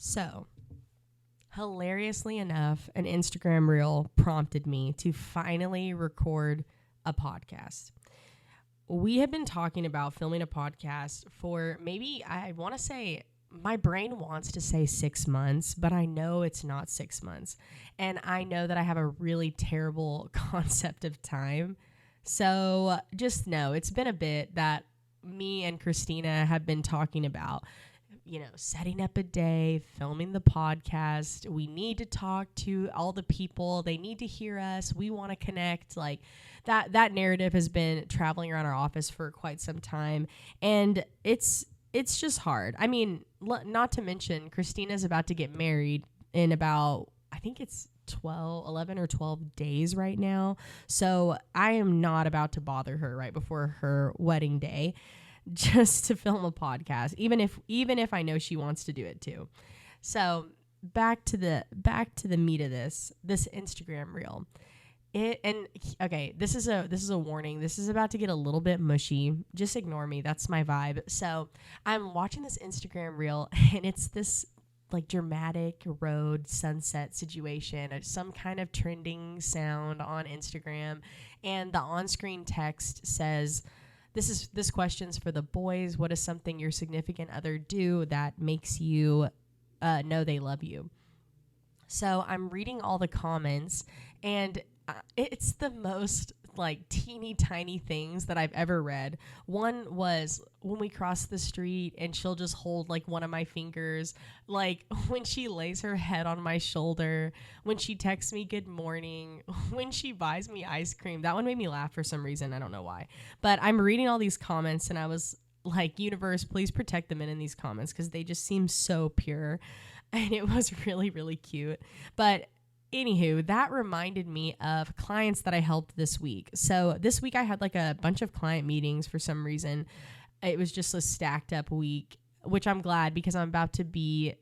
So, hilariously enough, an Instagram reel prompted me to finally record a podcast. We have been talking about filming a podcast for maybe, I want to say, my brain wants to say 6 months, but I know it's not 6 months. And I know that I have a really terrible concept of time. So just know it's been a bit that me and Christina have been talking about, setting up a day, filming the podcast. We need to talk to all the people. They need to hear us. We want to connect. Like that narrative has been traveling around our office for quite some time. And it's just hard. I mean, not to mention Christina's about to get married in about, I think it's 11 or 12 days right now. So I am not about to bother her right before her wedding day just to film a podcast, even if I know she wants to do it too. So back to the meat of this Instagram reel. This is a warning. This is about to get a little bit mushy. Just ignore me. That's my vibe. So I'm watching this Instagram reel and it's this like dramatic road sunset situation, some kind of trending sound on Instagram. And the on-screen text says, this question's for the boys. What is something your significant other do that makes you know they love you? So I'm reading all the comments, and it's the most like teeny tiny things that I've ever read. One was when we cross the street and she'll just hold like one of my fingers, like when she lays her head on my shoulder, when she texts me good morning, when she buys me ice cream. That one made me laugh for some reason. I don't know why. But I'm reading all these comments and I was like, universe, please protect the men in these comments because they just seem so pure. And it was really, really cute. But anywho, that reminded me of clients that I helped this week. So this week I had like a bunch of client meetings for some reason. It was just a stacked up week, which I'm glad because I'm about to be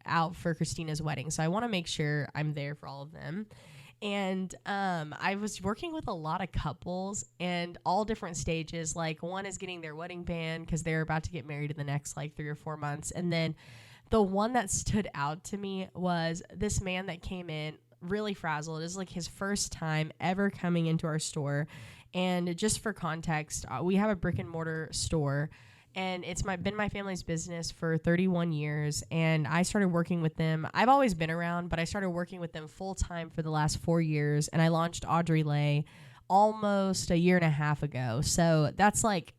out for Christina's wedding. So I want to make sure I'm there for all of them. And I was working with a lot of couples and all different stages. Like one is getting their wedding band because they're about to get married in the next like 3 or 4 months. And then the one that stood out to me was this man that came in really frazzled. It was like his first time ever coming into our store. And just for context, we have a brick and mortar store and it's been my family's business for 31 years. And I started working with them. I've always been around, but I started working with them full time for the last 4 years. And I launched Audrey almost a year and a half ago. So that's like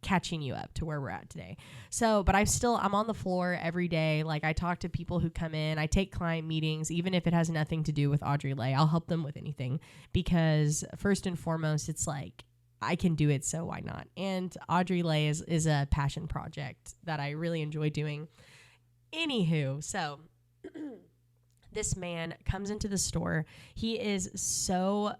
catching you up to where we're at today. So, but I'm on the floor every day. Like I talk to people who come in, I take client meetings, even if it has nothing to do with Audrey. I'll help them with anything because first and foremost, it's like, I can do it. So why not? And Audrey is a passion project that I really enjoy doing. Anywho, so this man comes into the store. He is so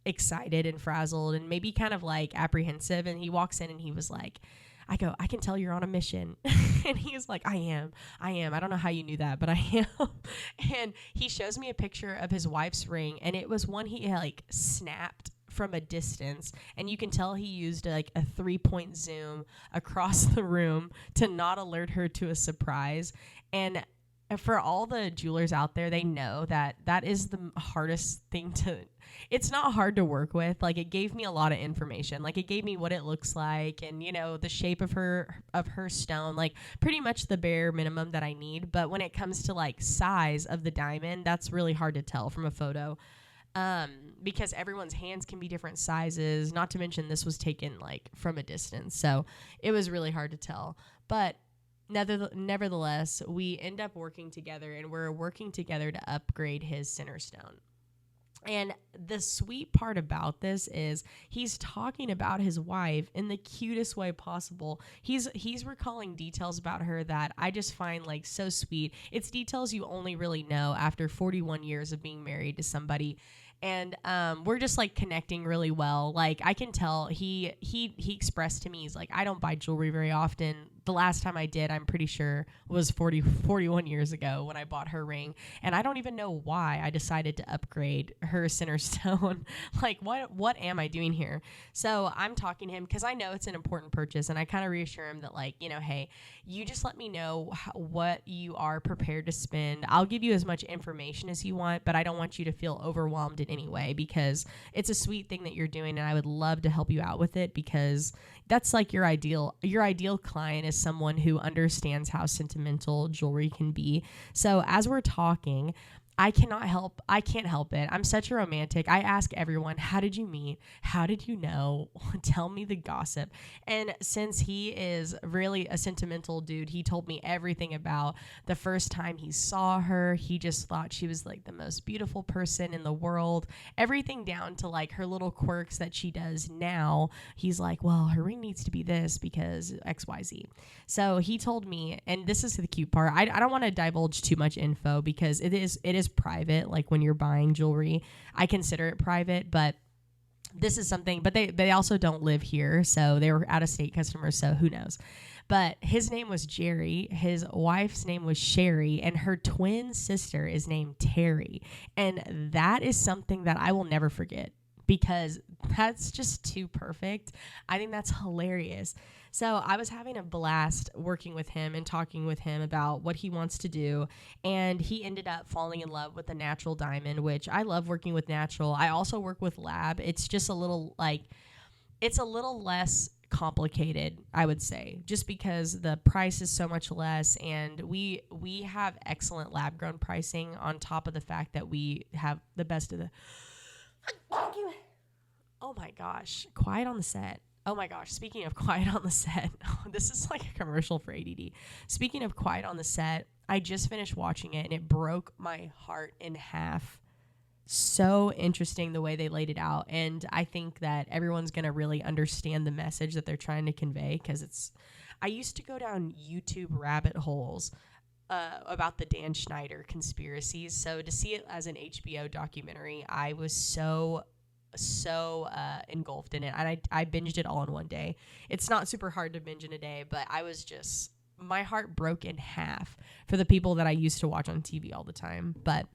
excited and frazzled and maybe kind of like apprehensive, and he walks in and he was like, I can tell you're on a mission. And he was like, I am. I don't know how you knew that, but I am. And he shows me a picture of his wife's ring, and it was one he like snapped from a distance, and you can tell he used like a 3-point zoom across the room to not alert her to a surprise. And for all the jewelers out there, they know that is the hardest thing it's not hard to work with. Like it gave me a lot of information. Like it gave me what it looks like and, the shape of her stone, like pretty much the bare minimum that I need. But when it comes to like size of the diamond, that's really hard to tell from a photo. Because everyone's hands can be different sizes, not to mention this was taken like from a distance. So it was really hard to tell. But nevertheless, we end up working together, and we're working together to upgrade his center stone. And the sweet part about this is he's talking about his wife in the cutest way possible. He's recalling details about her that I just find like so sweet. It's details you only really know after 41 years of being married to somebody. And we're just like connecting really well. Like I can tell he expressed to me, he's like, I don't buy jewelry very often, the last time I did, I'm pretty sure was 41 years ago when I bought her ring. And I don't even know why I decided to upgrade her center stone. Like, what am I doing here? So I'm talking to him because I know it's an important purchase, and I kind of reassure him that, like, hey, you just let me know what you are prepared to spend. I'll give you as much information as you want, but I don't want you to feel overwhelmed in any way, because it's a sweet thing that you're doing, and I would love to help you out with it, because that's like your ideal client is someone who understands how sentimental jewelry can be. So as we're talking, I can't help it. I'm such a romantic. I ask everyone, how did you meet? How did you know? Tell me the gossip. And since he is really a sentimental dude, he told me everything about the first time he saw her. He just thought she was like the most beautiful person in the world. Everything down to like her little quirks that she does now. He's like, well, her ring needs to be this because XYZ. So he told me, and this is the cute part. I don't want to divulge too much info because it is private. Like when you're buying jewelry, I consider it private, but this is something, but they also don't live here. So they were out of state customers. So who knows? But his name was Jerry. His wife's name was Sherry, and her twin sister is named Terry. And that is something that I will never forget, because that's just too perfect. I think that's hilarious. So I was having a blast working with him and talking with him about what he wants to do. And he ended up falling in love with the natural diamond, which I love working with natural. I also work with lab. It's just a little less complicated, I would say, just because the price is so much less, and we have excellent lab grown pricing on top of the fact that we have the best of the oh my gosh, quiet on the set. Oh my gosh, speaking of quiet on the set, this is like a commercial for ADD. Speaking of quiet on the set, I just finished watching it and it broke my heart in half. So interesting the way they laid it out. And I think that everyone's going to really understand the message that they're trying to convey, because I used to go down YouTube rabbit holes about the Dan Schneider conspiracies. So to see it as an HBO documentary, I was so engulfed in it, and I binged it all in one day. It's not super hard to binge in a day, but my heart broke in half for the people that I used to watch on TV all the time. But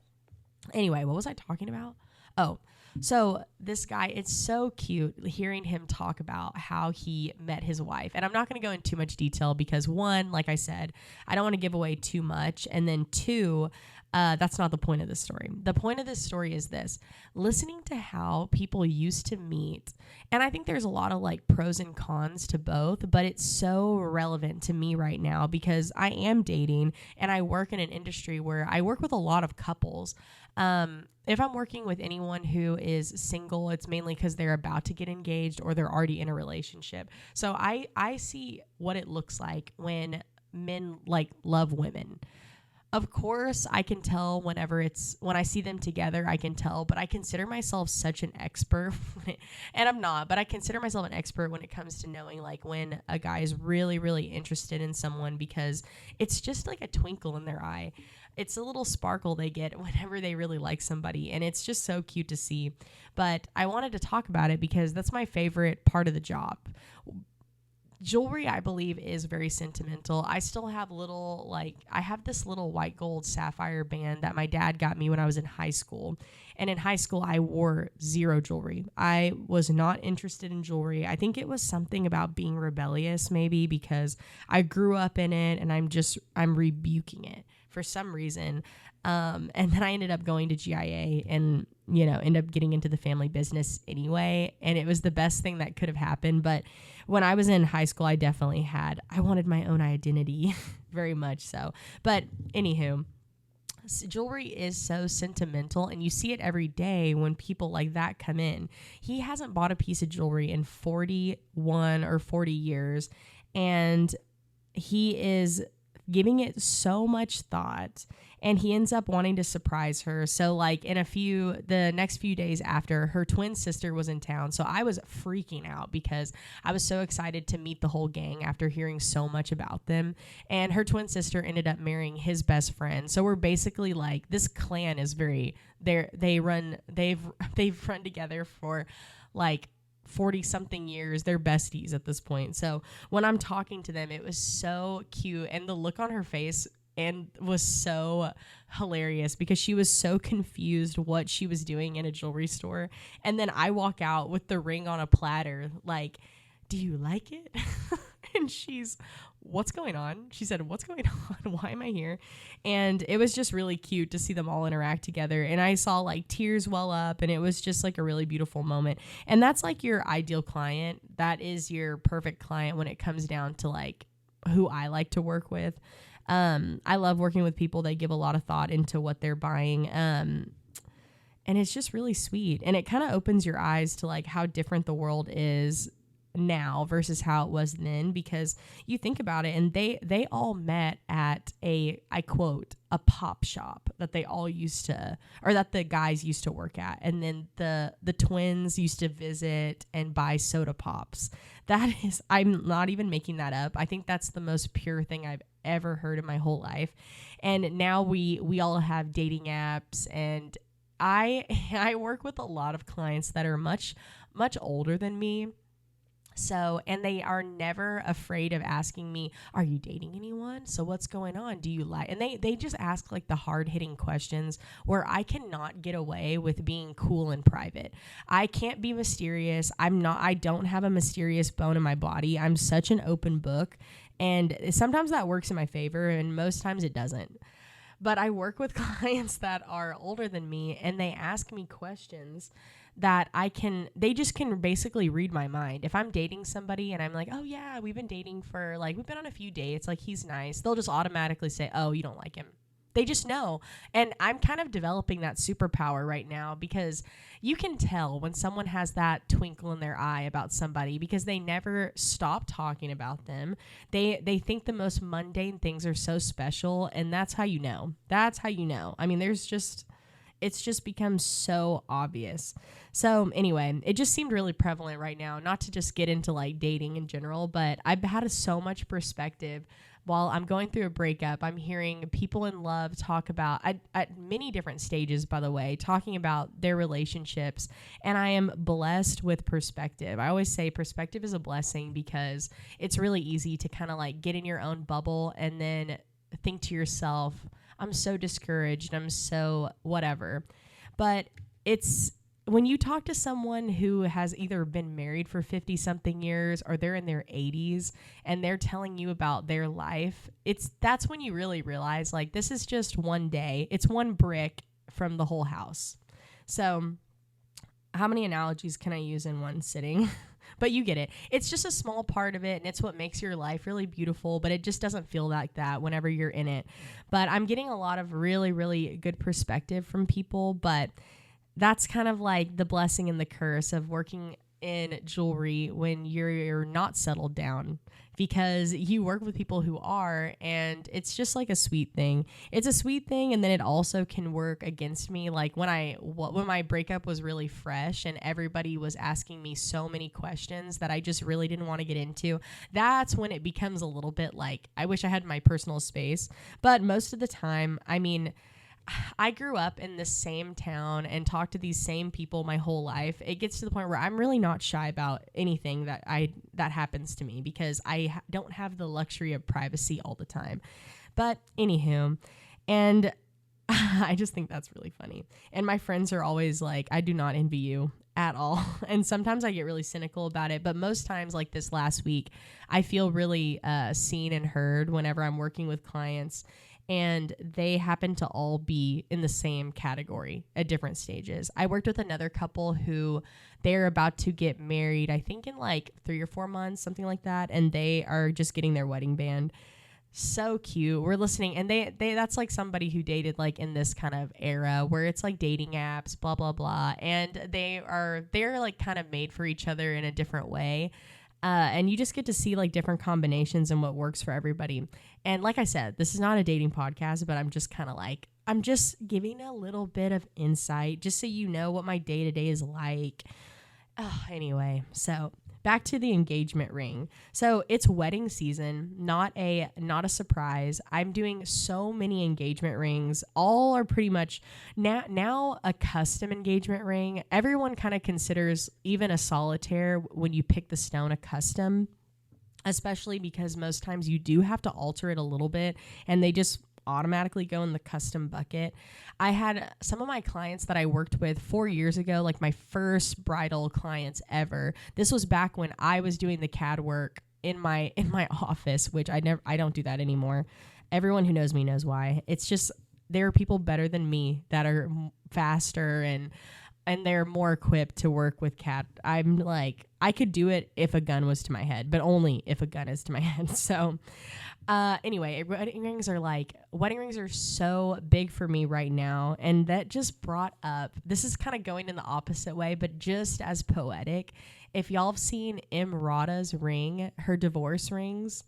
anyway, what was I talking about? Oh, so this guy, it's so cute hearing him talk about how he met his wife. And I'm not going to go into too much detail because, one, like I said, I don't want to give away too much. And then two, that's not the point of this story. The point of this story is this: listening to how people used to meet. And I think there's a lot of like pros and cons to both, but it's so relevant to me right now because I am dating and I work in an industry where I work with a lot of couples. If I'm working with anyone who is single, it's mainly because they're about to get engaged or they're already in a relationship. So I see what it looks like when men like love women. Of course, I can tell when I see them together, I can tell, but I consider myself such an expert, and I'm not, but I consider myself an expert when it comes to knowing like when a guy is really, really interested in someone, because it's just like a twinkle in their eye. It's a little sparkle they get whenever they really like somebody, and it's just so cute to see. But I wanted to talk about it because that's my favorite part of the job. Jewelry, I believe, is very sentimental. I still have I have this little white gold sapphire band that my dad got me when I was in high school. And in high school, I wore zero jewelry. I was not interested in jewelry. I think it was something about being rebellious, maybe, because I grew up in it and I'm rebuking it for some reason. And then I ended up going to GIA and, end up getting into the family business anyway. And it was the best thing that could have happened. But when I was in high school, I wanted my own identity very much so. But anywho, jewelry is so sentimental, and you see it every day when people like that come in. He hasn't bought a piece of jewelry in 41 or 40 years, and he is giving it so much thought, and he ends up wanting to surprise her. So like the next few days after, her twin sister was in town. So I was freaking out because I was so excited to meet the whole gang after hearing so much about them. And her twin sister ended up marrying his best friend. So we're basically like, this clan is they've run together for like 40 something years. They're besties at this point. So when I'm talking to them, it was so cute. And the look on her face and was so hilarious because she was so confused what she was doing in a jewelry store. And then I walk out with the ring on a platter, like, do you like it? And she's, what's going on? She said, what's going on? Why am I here? And it was just really cute to see them all interact together. And I saw like tears well up, and it was just like a really beautiful moment. And that's like your ideal client. That is your perfect client when it comes down to like who I like to work with. I love working with people that give a lot of thought into what they're buying. And it's just really sweet. And it kind of opens your eyes to like how different the world is now versus how it was then, because you think about it, and they all met at I quote, a pop shop that they all used to, or that the guys used to work at, and then the twins used to visit and buy soda pops. That is, I'm not even making that up. I think that's the most pure thing I've ever heard in my whole life. And now we all have dating apps, and I work with a lot of clients that are much older than me. So, and they are never afraid of asking me, are you dating anyone? So what's going on? Do you like, and they just ask like the hard hitting questions where I cannot get away with being cool and private. I can't be mysterious. I don't have a mysterious bone in my body. I'm such an open book, and sometimes that works in my favor and most times it doesn't. But I work with clients that are older than me, and they ask me questions that they just can basically read my mind. If I'm dating somebody and I'm like, oh yeah, we've been dating for like, we've been on a few dates, like he's nice, they'll just automatically say, oh, you don't like him. They just know. And I'm kind of developing that superpower right now, because you can tell when someone has that twinkle in their eye about somebody because they never stop talking about them. They think the most mundane things are so special, and that's how you know. That's how you know. I mean, it's just become so obvious. So anyway, it just seemed really prevalent right now, not to just get into like dating in general, but I've had so much perspective while I'm going through a breakup. I'm hearing people in love talk about, at many different stages, by the way, talking about their relationships. And I am blessed with perspective. I always say perspective is a blessing, because it's really easy to kind of like get in your own bubble and then think to yourself, I'm so discouraged, I'm so whatever. But it's when you talk to someone who has either been married for 50 something years or they're in their 80s and they're telling you about their life, that's when you really realize like this is just one day. It's one brick from the whole house. So how many analogies can I use in one sitting? But you get it. It's just a small part of it, and it's what makes your life really beautiful, but it just doesn't feel like that whenever you're in it. But I'm getting a lot of really, really good perspective from people, but that's kind of like the blessing and the curse of working in jewelry when you're not settled down, because you work with people who are, and it's just like a sweet thing. It's a sweet thing, and then it also can work against me. Like when my breakup was really fresh and everybody was asking me so many questions that I just really didn't want to get into, that's when it becomes a little bit like I wish I had my personal space. But most of the time, I mean, I grew up in the same town and talked to these same people my whole life. It gets to the point where I'm really not shy about anything that happens to me, because I don't have the luxury of privacy all the time. But anywho, and I just think that's really funny. And my friends are always like, I do not envy you at all. And sometimes I get really cynical about it. But most times, like this last week, I feel really seen and heard whenever I'm working with clients. And they happen to all be in the same category at different stages. I worked with another couple who they're about to get married, I think in like 3 or 4 months, something like that. And they are just getting their wedding band. So cute. We're listening. And they that's like somebody who dated like in this kind of era where it's like dating apps, blah, blah, blah. And they're like kind of made for each other in a different way. And you just get to see like different combinations and what works for everybody. And like I said, this is not a dating podcast, but I'm just kind of like, I'm just giving a little bit of insight just so you know what my day to day is like. Anyway, so back to the engagement ring. So it's wedding season, not a surprise. I'm doing so many engagement rings. All are pretty much now a custom engagement ring. Everyone kind of considers even a solitaire when you pick the stone a custom, especially because most times you do have to alter it a little bit and they just automatically go in the custom bucket. I had some of my clients that I worked with 4 years ago, like my first bridal clients ever. This was back when I was doing the CAD work in my office, which I don't do that anymore. Everyone who knows me knows why. It's just there are people better than me that are faster and they're more equipped to work with CAD. I'm like, I could do it if a gun was to my head, but only if a gun is to my head. So anyway, wedding rings are so big for me right now. And that just brought up, this is kind of going in the opposite way, but just as poetic. If y'all have seen Imrata's ring, her divorce rings,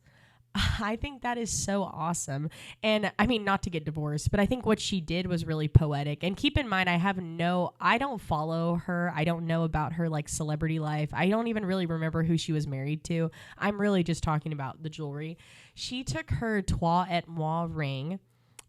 I think that is so awesome. And I mean, not to get divorced, but I think what she did was really poetic. And keep in mind, I don't follow her. I don't know about her like celebrity life. I don't even really remember who she was married to. I'm really just talking about the jewelry. She took her Trois et Moi ring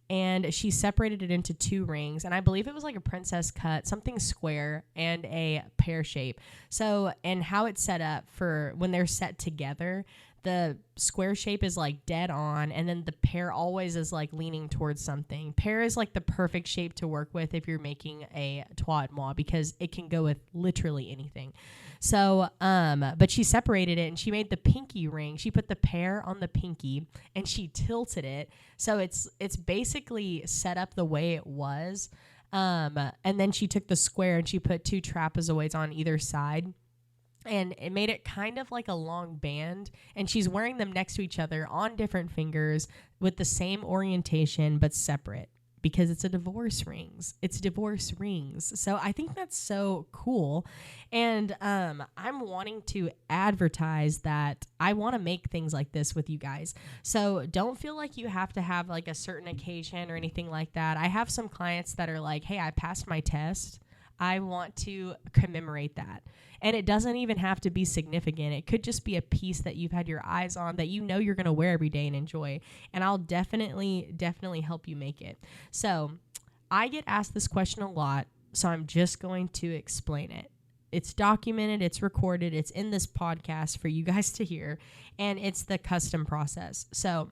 and she separated it into 2 rings. And I believe it was like a princess cut, something square and a pear shape. So, and how it's set up for when they're set together, the square shape is like dead on, and then the pear always is like leaning towards something. Pear is like the perfect shape to work with if you're making a trois et moi because it can go with literally anything. So, but she separated it and she made the pinky ring. She put the pear on the pinky and she tilted it. So it's basically set up the way it was. And then she took the square and she put 2 trapezoids on either side. And it made it kind of like a long band, and she's wearing them next to each other on different fingers with the same orientation but separate because it's divorce rings. So I think that's so cool. And I'm wanting to advertise that I want to make things like this with you guys. So don't feel like you have to have like a certain occasion or anything like that. I have some clients that are like, hey, I passed my test. I want to commemorate that. And it doesn't even have to be significant. It could just be a piece that you've had your eyes on that you know you're going to wear every day and enjoy. And I'll definitely help you make it. So I get asked this question a lot, so I'm just going to explain it. It's documented, it's recorded, it's in this podcast for you guys to hear, and it's the custom process. So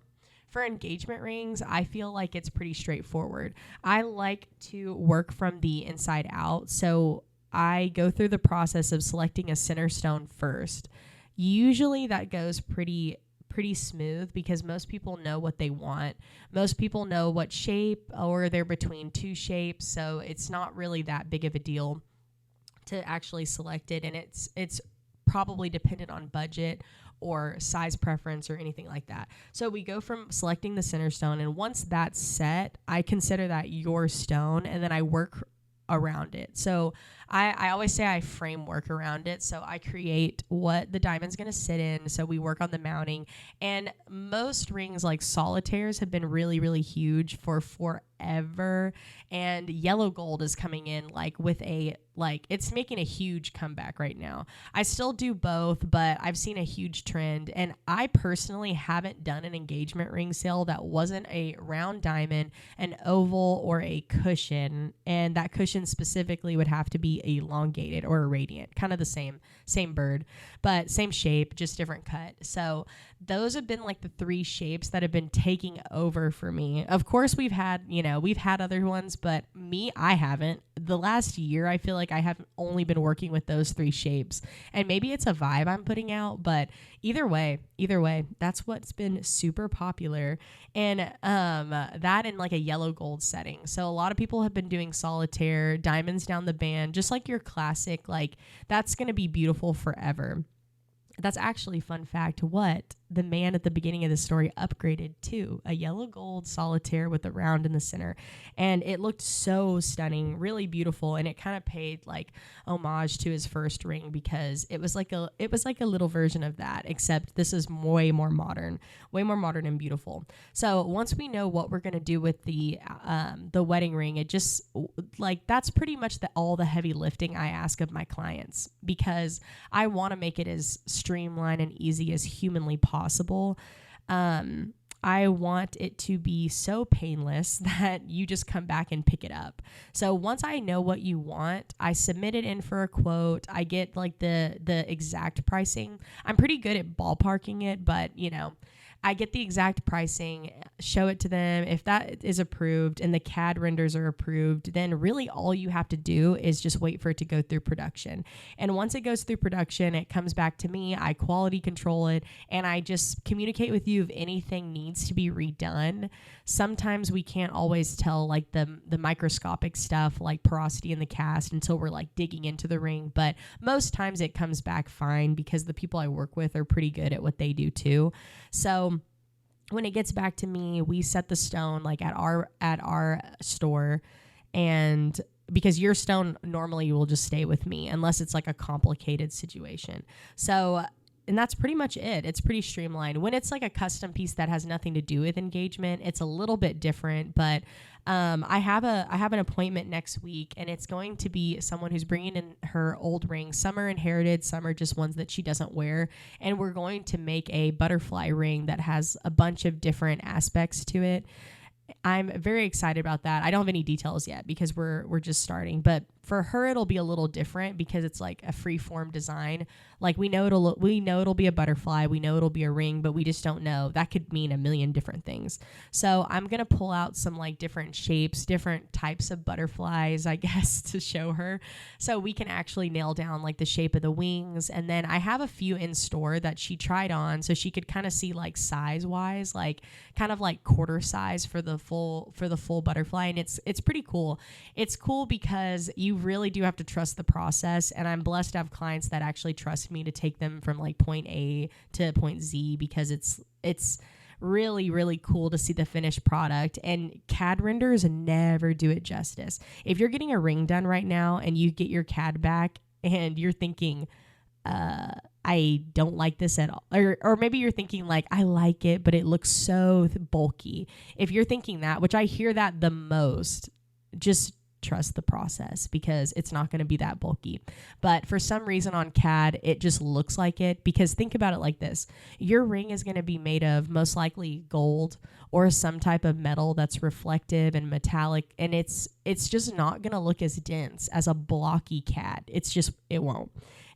for engagement rings, I feel like it's pretty straightforward. I like to work from the inside out. So I go through the process of selecting a center stone first. Usually that goes pretty smooth because most people know what they want. Most people know what shape, or they're between 2 shapes. So it's not really that big of a deal to actually select it. And it's probably dependent on budget or size preference or anything like that. So we go from selecting the center stone, and once that's set, I consider that your stone, and then I work around it. So I always say I framework around it. So I create what the diamond's going to sit in. So we work on the mounting. And most rings like solitaires have been really, really huge for forever. And yellow gold is coming in it's making a huge comeback right now. I still do both, but I've seen a huge trend. And I personally haven't done an engagement ring sale that wasn't a round diamond, an oval, or a cushion. And that cushion specifically would have to be elongated or a radiant, kind of the same bird, but same shape, just different cut. So those have been like the 3 shapes that have been taking over for me. Of course, we've had other ones, but I haven't. The last year, I feel like I have only been working with those 3 shapes, and maybe it's a vibe I'm putting out, but either way, that's what's been super popular. And that in like a yellow gold setting. So a lot of people have been doing solitaire, diamonds down the band, just like your classic, like that's going to be beautiful forever. That's actually, fun fact, what the man at the beginning of the story upgraded to a yellow gold solitaire with a round in the center. And it looked so stunning, really beautiful. And it kind of paid like homage to his first ring, because it was like a little version of that, except this is way more modern and beautiful. So once we know what we're going to do with the wedding ring, it just like, that's pretty much all the heavy lifting I ask of my clients, because I want to make it as streamlined and easy as humanly possible. I want it to be so painless that you just come back and pick it up. So once I know what you want, I submit it in for a quote. I get like the exact pricing. I'm pretty good at ballparking it, but I get the exact pricing, show it to them. If that is approved and the CAD renders are approved, then really all you have to do is just wait for it to go through production. And once it goes through production, it comes back to me. I quality control it, and I just communicate with you if anything needs to be redone. Sometimes we can't always tell like the microscopic stuff like porosity in the cast until we're like digging into the ring. But most times it comes back fine, because the people I work with are pretty good at what they do too. So when it gets back to me, we set the stone like at our store, and because your stone normally will just stay with me unless it's like a complicated situation. So, and that's pretty much it. It's pretty streamlined. When it's like a custom piece that has nothing to do with engagement, it's a little bit different, but I have an appointment next week, and it's going to be someone who's bringing in her old rings. Some are inherited, some are just ones that she doesn't wear, and we're going to make a butterfly ring that has a bunch of different aspects to it. I'm very excited about that. I don't have any details yet because we're just starting, but for her it'll be a little different because it's like a free form design. Like we know it'll be a butterfly, we know it'll be a ring, but we just don't know. That could mean a million different things. So I'm going to pull out some like different shapes, different types of butterflies, I guess, to show her so we can actually nail down like the shape of the wings. And then I have a few in store that she tried on so she could kind of see like size wise, like kind of like quarter size for the full butterfly. And it's pretty cool. It's cool because you really do have to trust the process, and I'm blessed to have clients that actually trust me to take them from like point A to point Z, because it's really, really cool to see the finished product, and CAD renders never do it justice. If you're getting a ring done right now and you get your CAD back and you're thinking, I don't like this at all. Or maybe you're thinking like, I like it, but it looks so bulky. If you're thinking that, which I hear that the most, just trust the process because it's not going to be that bulky. But for some reason on CAD, it just looks like it, because think about it like this. Your ring is going to be made of most likely gold or some type of metal that's reflective and metallic. And it's just not going to look as dense as a blocky CAD. It won't.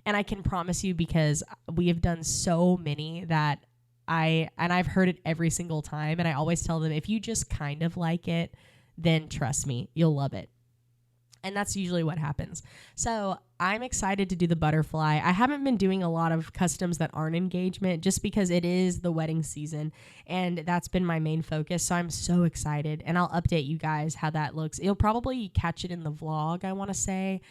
And I can promise you, because we have done so many that I've heard it every single time. And I always tell them, if you just kind of like it, then trust me, you'll love it. And that's usually what happens. So I'm excited to do the butterfly. I haven't been doing a lot of customs that aren't engagement just because it is the wedding season, and that's been my main focus. So I'm so excited, and I'll update you guys how that looks. You'll probably catch it in the vlog, I want to say.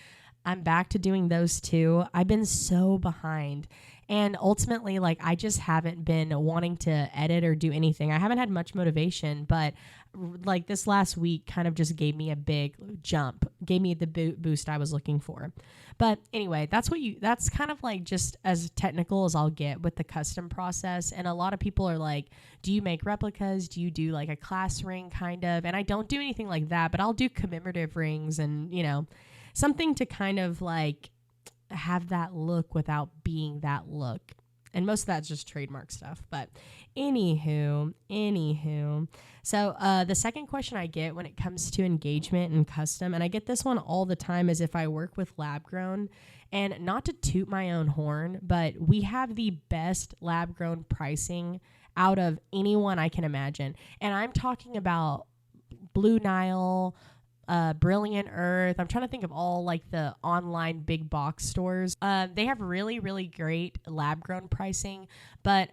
I'm back to doing those too. I've been so behind. And ultimately, like, I just haven't been wanting to edit or do anything. I haven't had much motivation, but like this last week kind of just gave me a big jump, gave me the boost I was looking for. But anyway, that's kind of like just as technical as I'll get with the custom process. And a lot of people are like, do you make replicas? Do you do like a class ring kind of? And I don't do anything like that, but I'll do commemorative rings and, something to kind of like have that look without being that look. And most of that's just trademark stuff. But anywho. So the second question I get when it comes to engagement and custom, and I get this one all the time, is if I work with lab grown. And not to toot my own horn, but we have the best lab grown pricing out of anyone I can imagine. And I'm talking about Blue Nile, Brilliant Earth. I'm trying to think of all like the online big box stores. They have really, really great lab grown pricing. But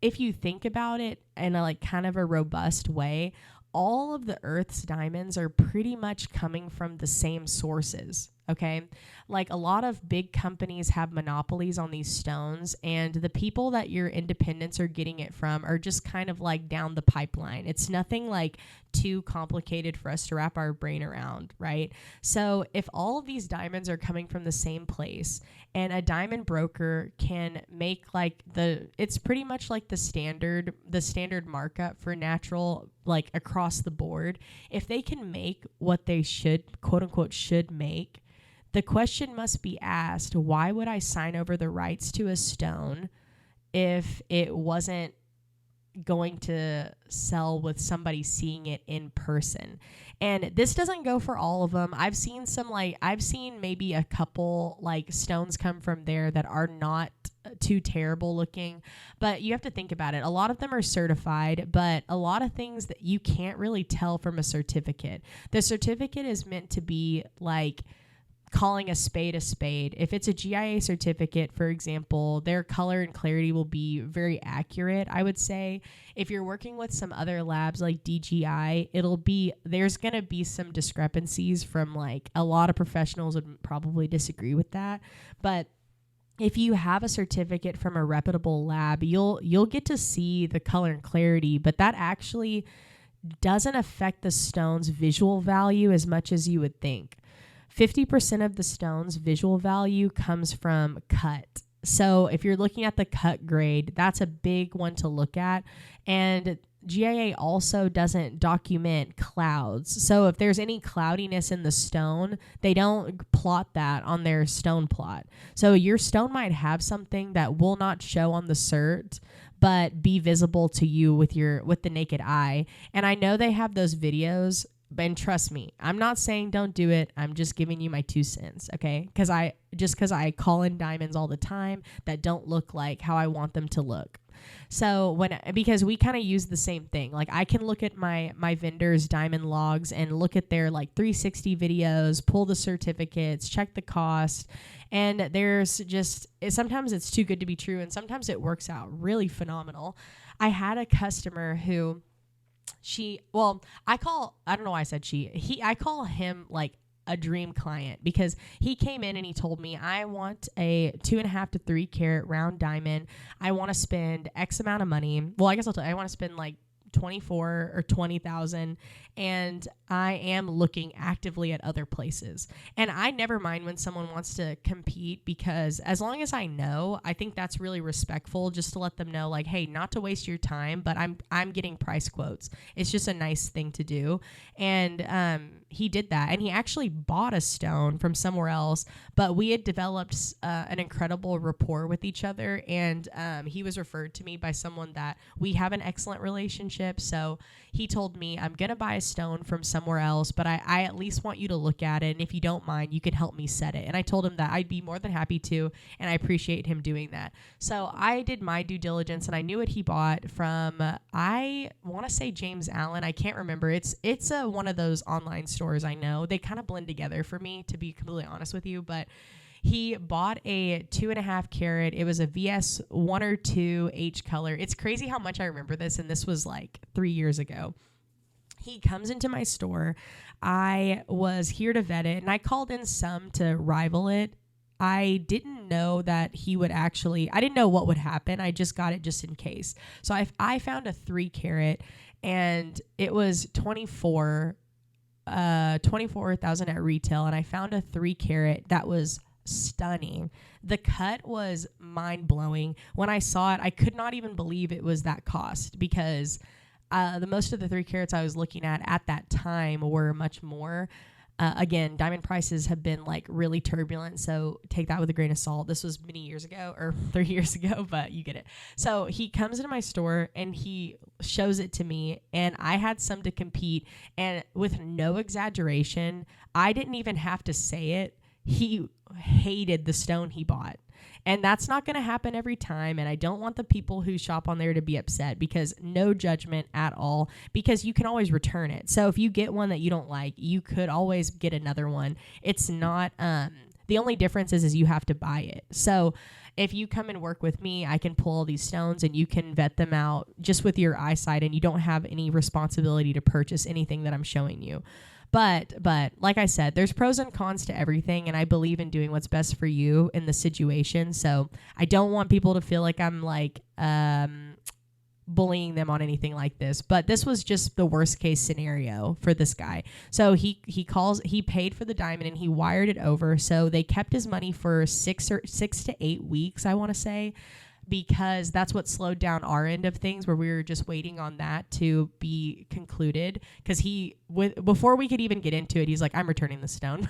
if you think about it in a like kind of a robust way, all of the Earth's diamonds are pretty much coming from the same sources. Okay. Like a lot of big companies have monopolies on these stones, and the people that your independents are getting it from are just kind of like down the pipeline. It's nothing like too complicated for us to wrap our brain around, right? So if all of these diamonds are coming from the same place, and a diamond broker can make like it's pretty much like the standard markup for natural, like across the board. If they can make what they should, quote unquote, should make, the question must be asked, why would I sign over the rights to a stone if it wasn't going to sell with somebody seeing it in person? And this doesn't go for all of them. I've seen maybe a couple like stones come from there that are not too terrible looking, but you have to think about it. A lot of them are certified, but a lot of things that you can't really tell from a certificate. The certificate is meant to be like calling a spade a spade. If it's a GIA certificate, for example, their color and clarity will be very accurate, I would say. If you're working with some other labs like DGI, there's going to be some discrepancies from like a lot of professionals would probably disagree with that. But if you have a certificate from a reputable lab, you'll get to see the color and clarity, but that actually doesn't affect the stone's visual value as much as you would think. 50% of the stone's visual value comes from cut. So if you're looking at the cut grade, that's a big one to look at. And GIA also doesn't document clouds. So if there's any cloudiness in the stone, they don't plot that on their stone plot. So your stone might have something that will not show on the cert, but be visible to you with the naked eye. And I know they have those videos. And trust me, I'm not saying don't do it. I'm just giving you my 2 cents, okay? Because I call in diamonds all the time that don't look like how I want them to look. So because we kind of use the same thing. Like I can look at my vendors' diamond logs and look at their like 360 videos, pull the certificates, check the cost, and sometimes it's too good to be true, and sometimes it works out really phenomenal. I had a customer who. I don't know why I said I call him like a dream client, because he came in and he told me, I want a 2.5 to 3 carat round diamond. I want to spend X amount of money. Well, I guess I'll tell you, I want to spend like 24 or 20,000, and I am looking actively at other places. And I never mind when someone wants to compete, because as long as I know, I think that's really respectful, just to let them know like, hey, not to waste your time, but I'm getting price quotes. It's just a nice thing to do. And he did that, and he actually bought a stone from somewhere else, but we had developed an incredible rapport with each other, and he was referred to me by someone that we have an excellent relationship. So he told me, I'm going to buy a stone from somewhere else, but I at least want you to look at it, and if you don't mind, you can help me set it. And I told him that I'd be more than happy to, and I appreciate him doing that. So I did my due diligence, and I knew what he bought from, I want to say James Allen. I can't remember. It's one of those online stores. I know they kind of blend together for me, to be completely honest with you, but he bought a 2.5 carat. It was a VS 1 or 2 H color. It's crazy how much I remember this, and this was like 3 years ago. He comes into my store. I was here to vet it, and I called in some to rival it. I didn't know that I didn't know what would happen. I just got it just in case. So I found a 3 carat, and it was 24,000 at retail, and I found a 3 carat that was stunning. The cut was mind-blowing. When I saw it, I could not even believe it was that cost, because the most of the 3 carats I was looking at that time were much more. Again, diamond prices have been like really turbulent, so take that with a grain of salt. This was many years ago, or 3 years ago, but you get it. So he comes into my store and he shows it to me, and I had some to compete, and with no exaggeration, I didn't even have to say it. He hated the stone he bought. And that's not going to happen every time. And I don't want the people who shop on there to be upset, because no judgment at all, because you can always return it. So if you get one that you don't like, you could always get another one. It's not, the only difference is you have to buy it. So if you come and work with me, I can pull all these stones and you can vet them out just with your eyesight, and you don't have any responsibility to purchase anything that I'm showing you. But like I said, there's pros and cons to everything, and I believe in doing what's best for you in the situation. So I don't want people to feel like I'm like bullying them on anything like this, but this was just the worst case scenario for this guy. So he paid for the diamond and he wired it over. So they kept his money for 6 to 8 weeks, I want to say, because that's what slowed down our end of things, where we were just waiting on that to be concluded. Because before we could even get into it, he's like, I'm returning the stone.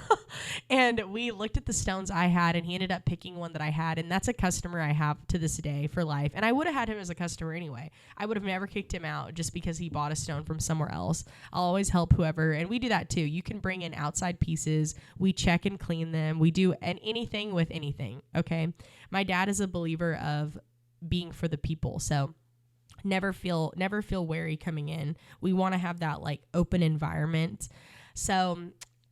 And we looked at the stones I had, and he ended up picking one that I had. And that's a customer I have to this day for life. And I would have had him as a customer anyway. I would have never kicked him out just because he bought a stone from somewhere else. I'll always help whoever. And we do that too. You can bring in outside pieces. We check and clean them. We do anything with anything. Okay. My dad is a believer of being for the people. So never feel wary coming in. We want to have that like open environment. So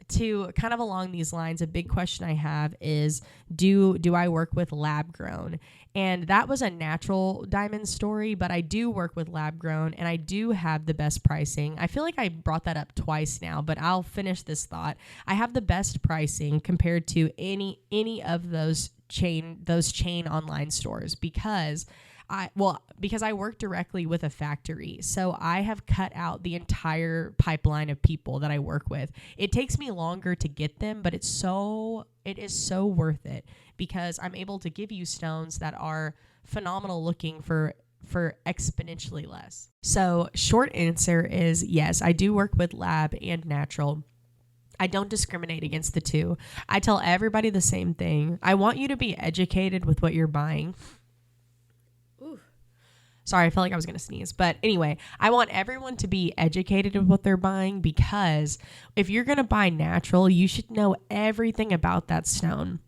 to kind of along these lines, a big question I have is, do I work with lab grown? And that was a natural diamond story, but I do work with lab grown, and I do have the best pricing. I feel like I brought that up twice now, but I'll finish this thought. I have the best pricing compared to any of those chain online stores, because I work directly with a factory. So I have cut out the entire pipeline of people that I work with. It takes me longer to get them, but it is so worth it, because I'm able to give you stones that are phenomenal looking for exponentially less. So short answer is yes, I do work with lab and natural. I don't discriminate against the two. I tell everybody the same thing. I want you to be educated with what you're buying. Ooh. Sorry, I felt like I was going to sneeze. But anyway, I want everyone to be educated with what they're buying, because if you're going to buy natural, you should know everything about that stone.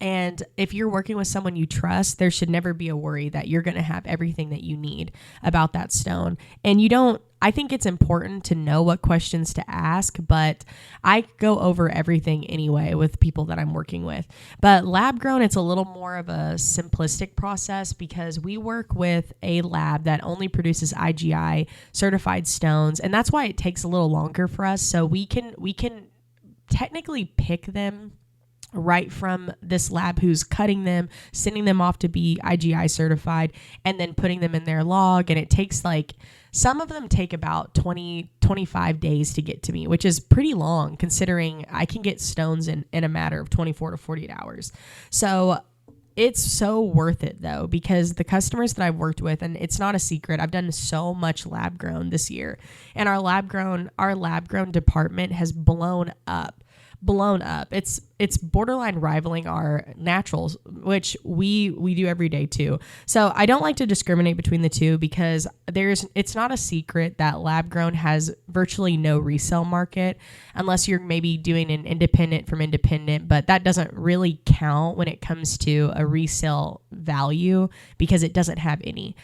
And if you're working with someone you trust, there should never be a worry that you're going to have everything that you need about that stone. And I think it's important to know what questions to ask, but I go over everything anyway with people that I'm working with. But lab grown, it's a little more of a simplistic process, because we work with a lab that only produces IGI certified stones. And that's why it takes a little longer for us. So we can technically pick them right from this lab who's cutting them, sending them off to be IGI certified, and then putting them in their log. And it takes some of them take about 25 days to get to me, which is pretty long considering I can get stones in a matter of 24 to 48 hours. So it's so worth it though, because the customers that I've worked with, and it's not a secret, I've done so much lab grown this year, and our lab grown department has blown up. It's borderline rivaling our naturals, which we do every day too. So I don't like to discriminate between the two, because it's not a secret that lab grown has virtually no resale market, unless you're maybe doing an independent from independent, but that doesn't really count when it comes to a resale value, because it doesn't have any.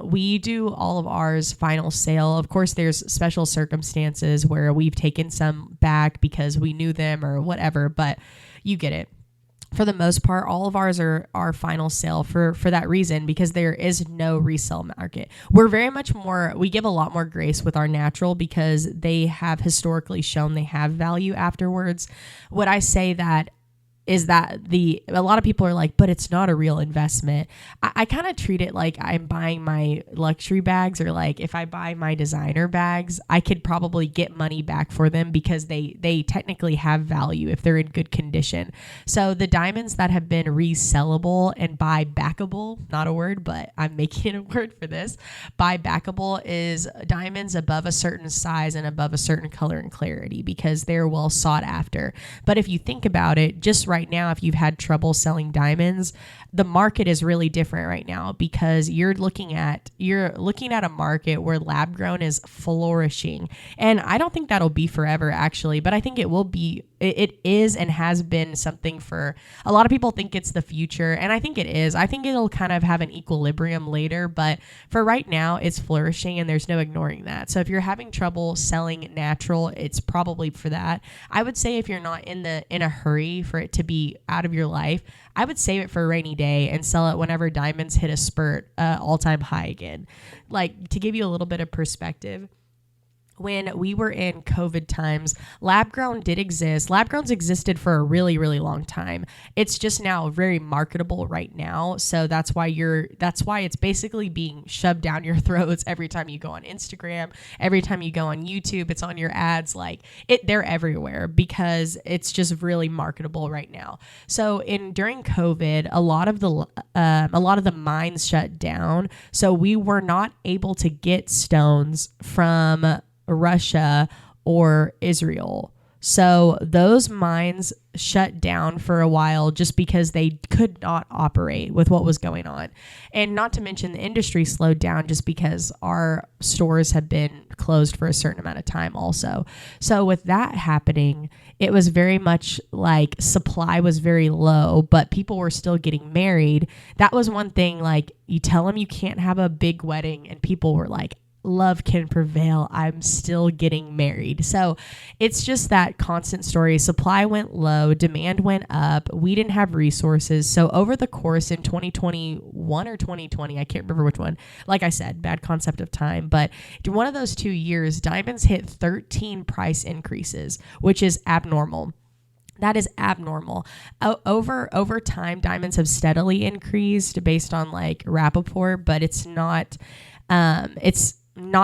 We do all of ours final sale. Of course, there's special circumstances where we've taken some back because we knew them or whatever, but you get it. For the most part, all of ours are final sale for that reason, because there is no resale market. We give a lot more grace with our natural, because they have historically shown they have value afterwards. Would I say that is that a lot of people are like, but it's not a real investment. I kind of treat it like I'm buying my luxury bags, or like if I buy my designer bags, I could probably get money back for them, because they technically have value if they're in good condition. So the diamonds that have been resellable and buy backable, not a word, but I'm making it a word for this. Buy backable is diamonds above a certain size and above a certain color and clarity, because they're well sought after. But if you think about it, just right now, if you've had trouble selling diamonds, the market is really different right now, because you're looking at a market where lab grown is flourishing. And I don't think that'll be forever, actually, but I think it will be. It is and has been something for a lot of people. Think it's the future, and I think it is. I think it'll kind of have an equilibrium later, but for right now, it's flourishing, and there's no ignoring that. So if you're having trouble selling natural, it's probably for that. I would say if you're not in a hurry for it to be out of your life, I would save it for a rainy day and sell it whenever diamonds hit a spurt all-time high again. Like, to give you a little bit of perspective, when we were in COVID times, lab grown did exist. Lab growns existed for a really, really long time. It's just now very marketable right now. So that's why it's basically being shoved down your throats every time you go on Instagram, every time you go on YouTube, it's on your ads. Like they're everywhere because it's just really marketable right now. So during COVID, a lot of the mines shut down. So we were not able to get stones from Russia or Israel. So those mines shut down for a while just because they could not operate with what was going on. And not to mention the industry slowed down just because our stores have been closed for a certain amount of time also. So with that happening, it was very much like supply was very low, but people were still getting married. That was one thing, like you tell them you can't have a big wedding and people were like, love can prevail. I'm still getting married. So it's just that constant story. Supply went low, demand went up. We didn't have resources. So over the course in 2021 or 2020, I can't remember which one. Like I said, bad concept of time, but one of those 2 years, diamonds hit 13 price increases, which is abnormal. That is abnormal. Over time, diamonds have steadily increased based on like Rappaport, but it's not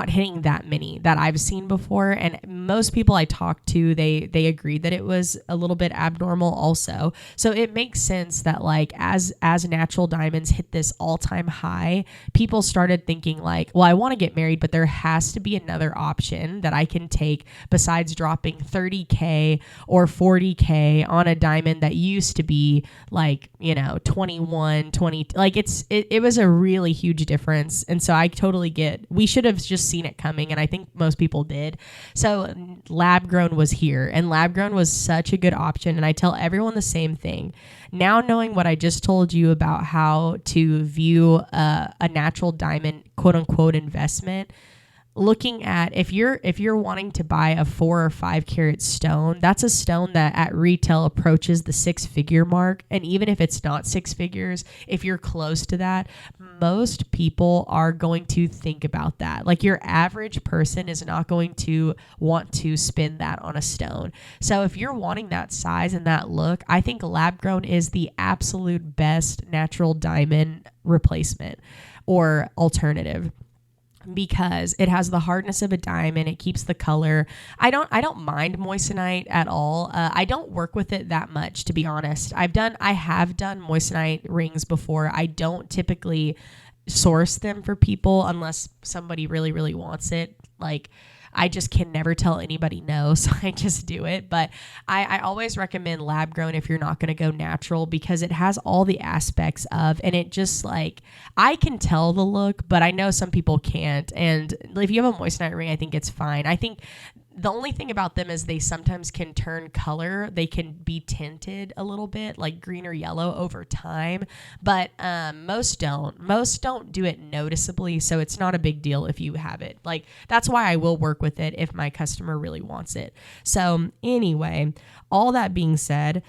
hitting that many that I've seen before. And most people I talked to, they agreed that it was a little bit abnormal also. So it makes sense that like as natural diamonds hit this all-time high, people started thinking like, well, I want to get married, but there has to be another option that I can take besides dropping $30K or $40K on a diamond that used to be like, 21, 20, like it was a really huge difference. And so I totally get, we should have just seen it coming, and I think most people did. So lab grown was here, and lab grown was such a good option, and I tell everyone the same thing. Now knowing what I just told you about how to view a natural diamond quote unquote investment, looking at if you're wanting to buy a 4 or 5 carat stone, that's a stone that at retail approaches the 6-figure mark. And even if it's not 6 figures, if you're close to that, most people are going to think about that. Like your average person is not going to want to spend that on a stone. So if you're wanting that size and that look, I think lab grown is the absolute best natural diamond replacement or alternative, because it has the hardness of a diamond. It keeps the color. I don't mind moissanite at all. I don't work with it that much, to be honest. I have done moissanite rings before. I don't typically source them for people unless somebody really, really wants it. Like, I just can never tell anybody no, so I just do it. But I always recommend lab grown if you're not going to go natural, because it has all the aspects of, and it just like, I can tell the look, but I know some people can't. And if you have a moissanite ring, I think it's fine. I think the only thing about them is they sometimes can turn color. They can be tinted a little bit, like green or yellow over time, but most don't. Most don't do it noticeably, so it's not a big deal if you have it. Like, that's why I will work with it if my customer really wants it. So anyway, all that being said,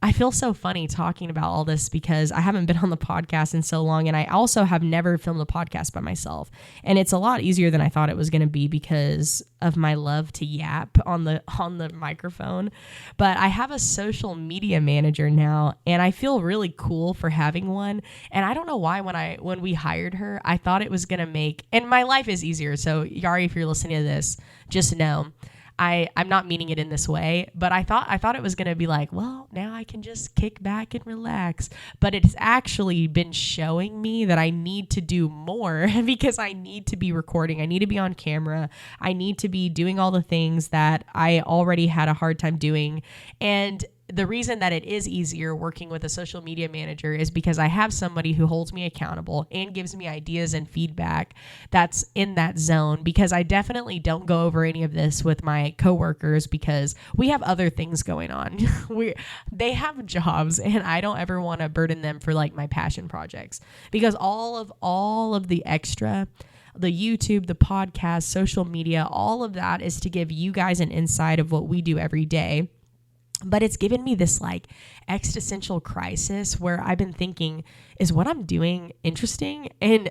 I feel so funny talking about all this because I haven't been on the podcast in so long, and I also have never filmed a podcast by myself. And it's a lot easier than I thought it was going to be because of my love to yap on the microphone. But I have a social media manager now, and I feel really cool for having one. And I don't know why when we hired her, I thought it was going to make, and my life is easier. So Yari, if you're listening to this, just know I'm not meaning it in this way, but I thought it was going to be like, well, now I can just kick back and relax. But it's actually been showing me that I need to do more because I need to be recording. I need to be on camera. I need to be doing all the things that I already had a hard time doing. And the reason that it is easier working with a social media manager is because I have somebody who holds me accountable and gives me ideas and feedback that's in that zone, because I definitely don't go over any of this with my coworkers because we have other things going on. They have jobs, and I don't ever want to burden them for like my passion projects, because all of the extra, the YouTube, the podcast, social media, all of that is to give you guys an insight of what we do every day. But it's given me this like existential crisis where I've been thinking, is what I'm doing interesting? And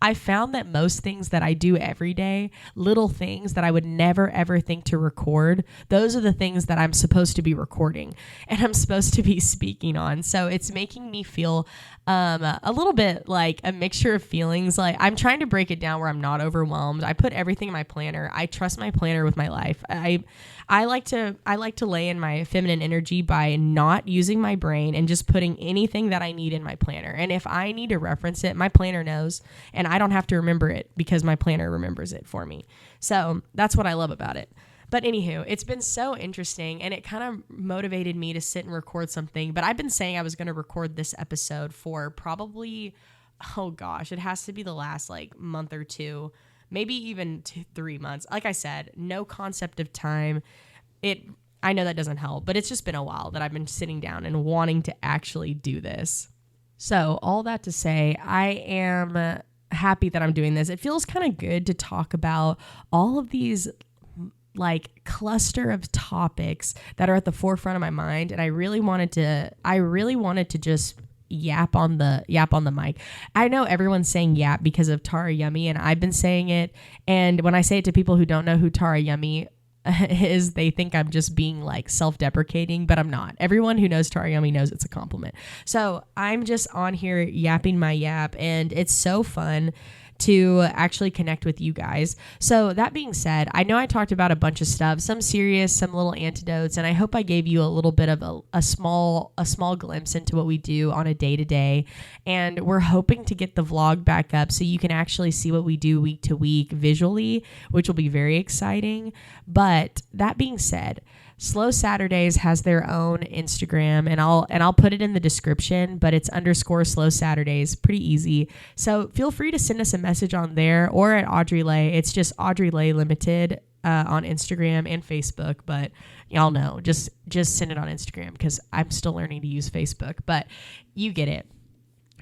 I found that most things that I do every day, little things that I would never ever think to record, those are the things that I'm supposed to be recording and I'm supposed to be speaking on. So it's making me feel a little bit like a mixture of feelings. Like I'm trying to break it down where I'm not overwhelmed. I put everything in my planner. I trust my planner with my life. I like to lay in my feminine energy by not using my brain and just putting anything that I need in my planner. And if I need to reference it, my planner knows, and I don't have to remember it because my planner remembers it for me. So that's what I love about it. But anywho, it's been so interesting, and it kind of motivated me to sit and record something. But I've been saying I was going to record this episode for probably, oh gosh, it has to be the last like month or two, maybe even 3 months. Like I said, no concept of time. I know that doesn't help, but it's just been a while that I've been sitting down and wanting to actually do this. So all that to say, I am happy that I'm doing this. It feels kind of good to talk about all of these like cluster of topics that are at the forefront of my mind, and I really wanted to just yap on the mic. I know everyone's saying yap because of Tara Yummy, and I've been saying it, and when I say it to people who don't know who Tara Yummy is, they think I'm just being like self-deprecating, but I'm not. Everyone who knows Tara Yummy knows it's a compliment. So I'm just on here yapping my yap, and it's so fun to actually connect with you guys. So that being said, I know I talked about a bunch of stuff, some serious, some little antidotes, and I hope I gave you a little bit of a small glimpse into what we do on a day-to-day. And we're hoping to get the vlog back up so you can actually see what we do week to week visually, which will be very exciting. But that being said, Slow Saturdays has their own Instagram, and I'll put it in the description, but it's _Slow Saturdays, pretty easy. So feel free to send us a message on there or at Audreyle. It's just Audreyle Limited on Instagram and Facebook, but y'all know, just send it on Instagram because I'm still learning to use Facebook, but you get it.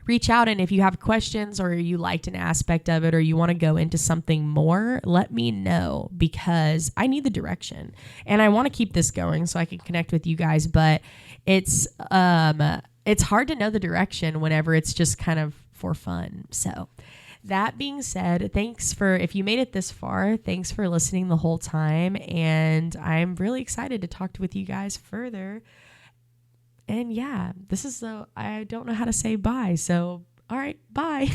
Reach out, and if you have questions or you liked an aspect of it or you want to go into something more, let me know because I need the direction and I want to keep this going so I can connect with you guys. But it's hard to know the direction whenever it's just kind of for fun. So that being said, if you made it this far, thanks for listening the whole time. And I'm really excited to talk with you guys further. And yeah, I don't know how to say bye. So, all right, bye.